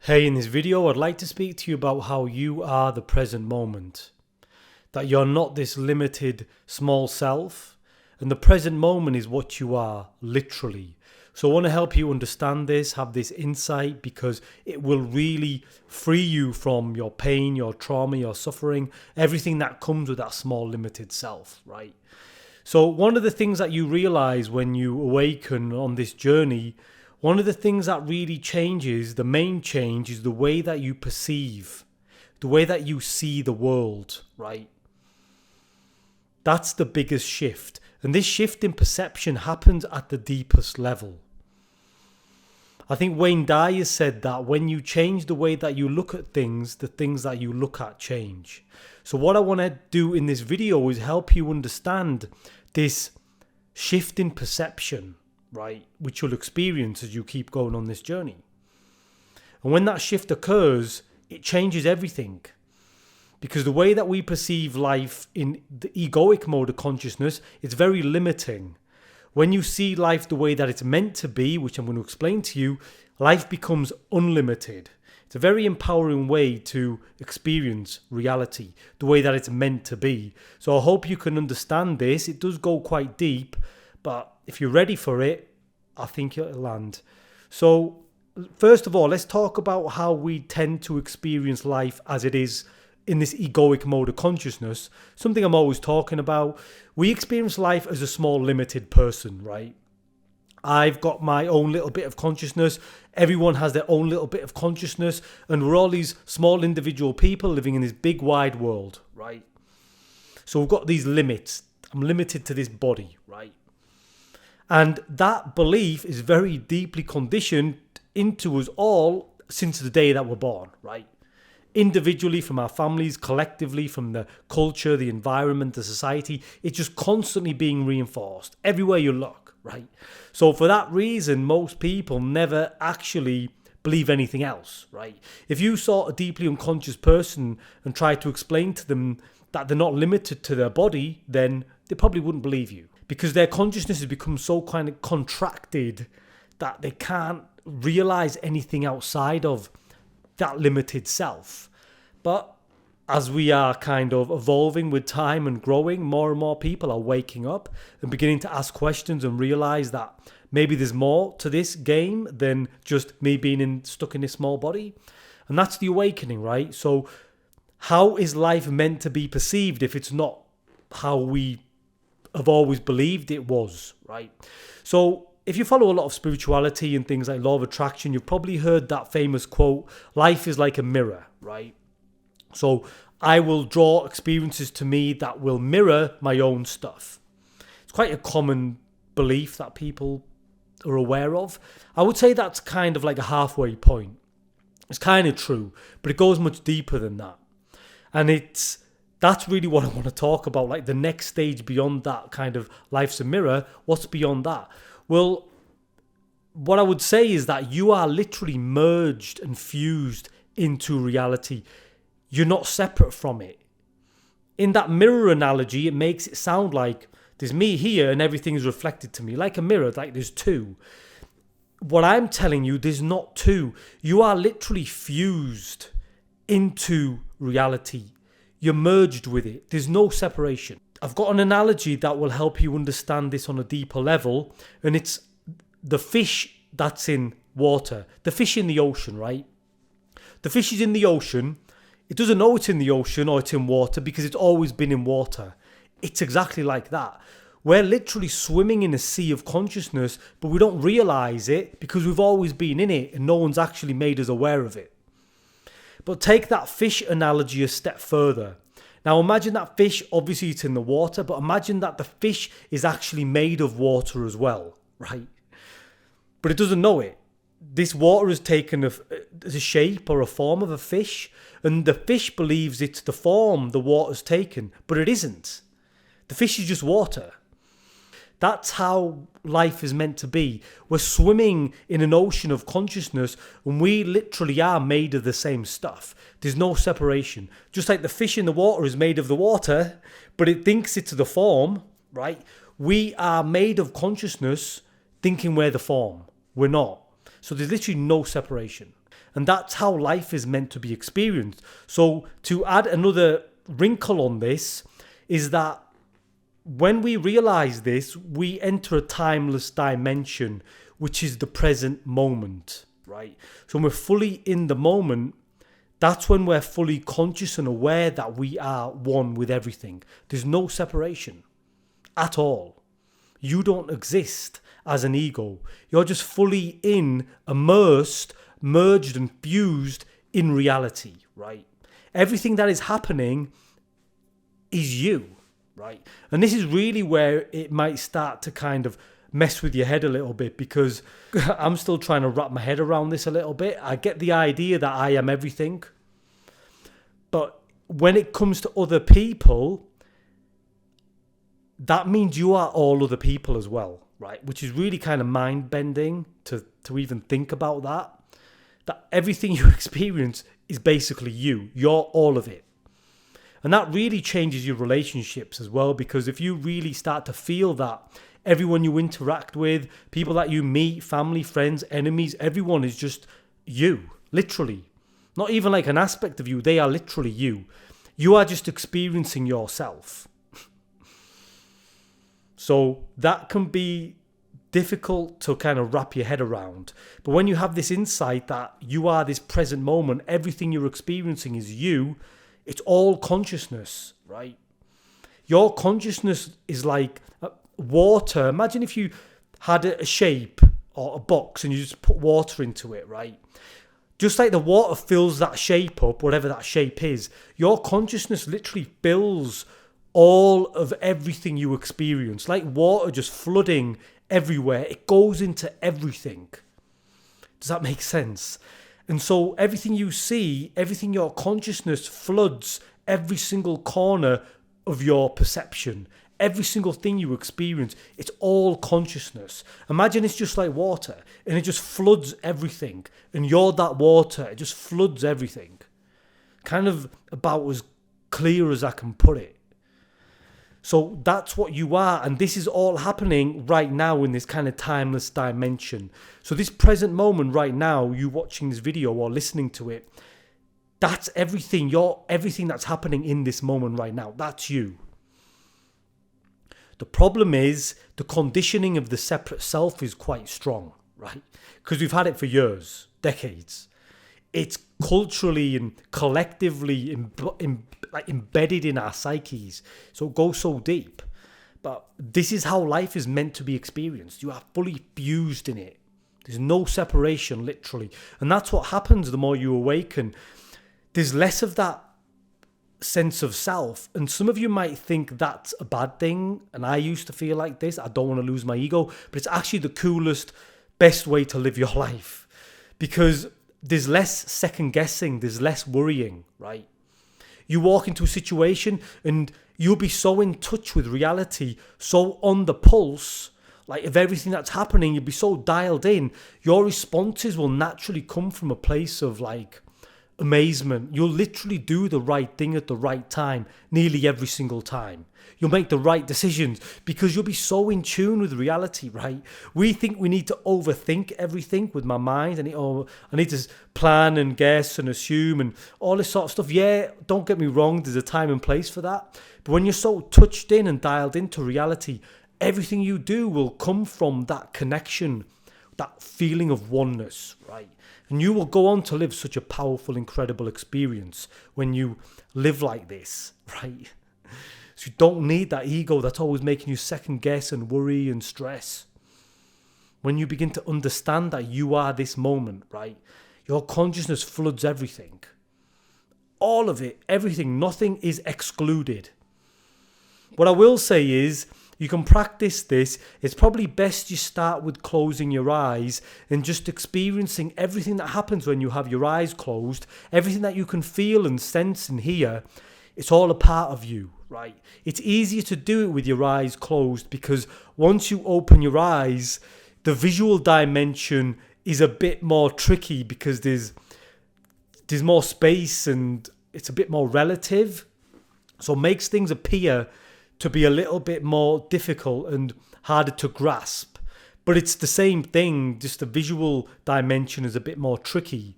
Hey, in this video, I'd like to speak to you about how you are the present moment. That you're not this limited small self, and the present moment is what you are, literally. So I want to help you understand this, have this insight, because it will really free you from your pain, your trauma, your suffering, everything that comes with that small limited self, right? So one of the things that you realize when you awaken on this journey, one of the things that really changes, the main change, is the way that you perceive, the way that you see the world, right? That's the biggest shift. And this shift in perception happens at the deepest level. I think Wayne Dyer said that when you change the way that you look at things, the things that you look at change. So what I want to do in this video is help you understand this shift in perception, right, which you'll experience as you keep going on this journey. And when that shift occurs, it changes everything. Because the way that we perceive life in the egoic mode of consciousness, it's very limiting. When you see life the way that it's meant to be, which I'm going to explain to you, life becomes unlimited. It's a very empowering way to experience reality, the way that it's meant to be. So I hope you can understand this. It does go quite deep, but if you're ready for it, I think it'll land. So first of all, let's talk about how we tend to experience life as it is in this egoic mode of consciousness. Something I'm always talking about. We experience life as a small limited person, right? I've got my own little bit of consciousness. Everyone has their own little bit of consciousness. And we're all these small individual people living in this big wide world, right? So we've got these limits. I'm limited to this body, right? And that belief is very deeply conditioned into us all since the day that we're born, right? Individually, from our families, collectively, from the culture, the environment, the society, it's just constantly being reinforced everywhere you look, right? So for that reason, most people never actually believe anything else, right? If you saw a deeply unconscious person and tried to explain to them that they're not limited to their body, then they probably wouldn't believe you, because their consciousness has become so kind of contracted that they can't realize anything outside of that limited self. But as we are kind of evolving with time and growing, more and more people are waking up and beginning to ask questions and realize that maybe there's more to this game than just me being stuck in this small body. And that's the awakening, right? So how is life meant to be perceived if it's not how we have always believed it was, right? So if you follow a lot of spirituality and things like law of attraction, you've probably heard that famous quote, life is like a mirror, right? So I will draw experiences to me that will mirror my own stuff. It's quite a common belief that people are aware of. I would say that's kind of like a halfway point. It's kind of true, but it goes much deeper than that. And that's really what I want to talk about, like the next stage beyond that kind of life's a mirror. What's beyond that? Well, what I would say is that you are literally merged and fused into reality. You're not separate from it. In that mirror analogy, it makes it sound like there's me here and everything is reflected to me, like a mirror, like there's two. What I'm telling you, there's not two. You are literally fused into reality. You're merged with it. There's no separation. I've got an analogy that will help you understand this on a deeper level, and it's the fish that's in water. The fish in the ocean, right? The fish is in the ocean. It doesn't know it's in the ocean or it's in water because it's always been in water. It's exactly like that. We're literally swimming in a sea of consciousness, but we don't realize it because we've always been in it and no one's actually made us aware of it. But take that fish analogy a step further. Now imagine that fish, obviously it's in the water, but imagine that the fish is actually made of water as well, right? But it doesn't know it. This water has taken a shape or a form of a fish, and the fish believes it's the form the water's taken, but it isn't. The fish is just water. That's how life is meant to be. We're swimming in an ocean of consciousness, and we literally are made of the same stuff. There's no separation. Just like the fish in the water is made of the water, but it thinks it's the form, right? We are made of consciousness thinking we're the form. We're not. So there's literally no separation. And that's how life is meant to be experienced. So to add another wrinkle on this is that when we realize this, we enter a timeless dimension, which is the present moment, right? So when we're fully in the moment, that's when we're fully conscious and aware that we are one with everything. There's no separation at all. You don't exist as an ego. You're just fully immersed, merged and fused in reality, right? Everything that is happening is you, right? And this is really where it might start to kind of mess with your head a little bit, because I'm still trying to wrap my head around this a little bit. I get the idea that I am everything, but when it comes to other people, that means you are all other people as well, right? Which is really kind of mind-bending to even think about that everything you experience is basically you. You're all of it. And that really changes your relationships as well, because if you really start to feel that everyone you interact with, people that you meet, family, friends, enemies, everyone is just you, literally. Not even like an aspect of you, they are literally you. You are just experiencing yourself. So that can be difficult to kind of wrap your head around. But when you have this insight that you are this present moment, everything you're experiencing is you, it's all consciousness, right? Your consciousness is like water. Imagine if you had a shape or a box and you just put water into it, right? Just like the water fills that shape up, whatever that shape is, your consciousness literally fills all of everything you experience. Like water just flooding everywhere. It goes into everything. Does that make sense? And so everything you see, everything your consciousness floods every single corner of your perception. Every single thing you experience, it's all consciousness. Imagine it's just like water and it just floods everything. And you're that water. It just floods everything. Kind of about as clear as I can put it. So that's what you are. And this is all happening right now in this kind of timeless dimension. So this present moment right now, you watching this video or listening to it, that's everything. You're everything that's happening in this moment right now. That's you. The problem is the conditioning of the separate self is quite strong, right? Because we've had it for years, decades. It's culturally and collectively embedded in our psyches. So it goes so deep. But this is how life is meant to be experienced. You are fully fused in it. There's no separation, literally. And that's what happens the more you awaken. There's less of that sense of self. And some of you might think that's a bad thing. And I used to feel like this. I don't want to lose my ego. But it's actually the coolest, best way to live your life. Because there's less second guessing. There's less worrying, right? You walk into a situation and you'll be so in touch with reality, so on the pulse, like of everything that's happening, you'll be so dialed in. Your responses will naturally come from a place of like amazement. You'll literally do the right thing at the right time, nearly every single time. You'll make the right decisions because you'll be so in tune with reality, right? We think we need to overthink everything with my mind. I need to plan and guess and assume and all this sort of stuff. Yeah, don't get me wrong. There's a time and place for that. But when you're so touched in and dialed into reality, everything you do will come from that connection, that feeling of oneness, right? And you will go on to live such a powerful, incredible experience when you live like this, right? So you don't need that ego that's always making you second guess and worry and stress. When you begin to understand that you are this moment, right? Your consciousness floods everything. All of it, everything, nothing is excluded. What I will say is, you can practice this. It's probably best you start with closing your eyes and just experiencing everything that happens when you have your eyes closed, everything that you can feel and sense and hear. It's all a part of you, right? It's easier to do it with your eyes closed because once you open your eyes, the visual dimension is a bit more tricky because there's more space and it's a bit more relative. So it makes things appear to be a little bit more difficult and harder to grasp. But it's the same thing, just the visual dimension is a bit more tricky.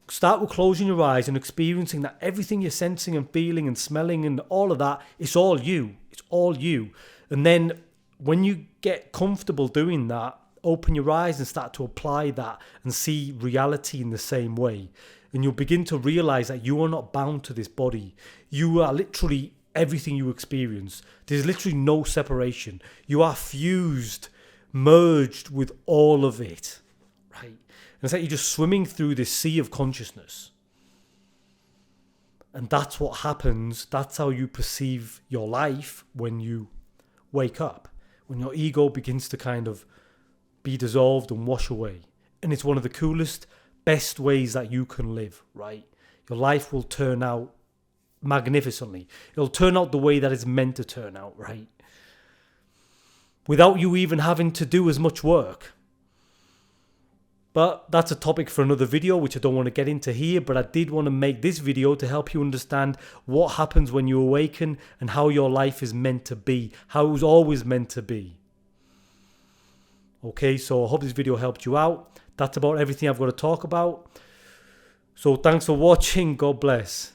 Start with closing your eyes and experiencing that everything you're sensing and feeling and smelling and all of that, it's all you. It's all you. And then when you get comfortable doing that, open your eyes and start to apply that and see reality in the same way. And you'll begin to realize that you are not bound to this body. You are literally everything you experience. There's literally no separation. You are fused, merged with all of it, right? And it's like you're just swimming through this sea of consciousness. And that's what happens. That's how you perceive your life when you wake up, when your ego begins to kind of be dissolved and wash away. And it's one of the coolest, best ways that you can live, right? Your life will turn out magnificently. It'll turn out the way that it's meant to turn out, right? Without you even having to do as much work. But that's a topic for another video, which I don't want to get into here, but I did want to make this video to help you understand what happens when you awaken and how your life is meant to be, how it was always meant to be. Okay, so I hope this video helped you out. That's about everything I've got to talk about. So thanks for watching. God bless.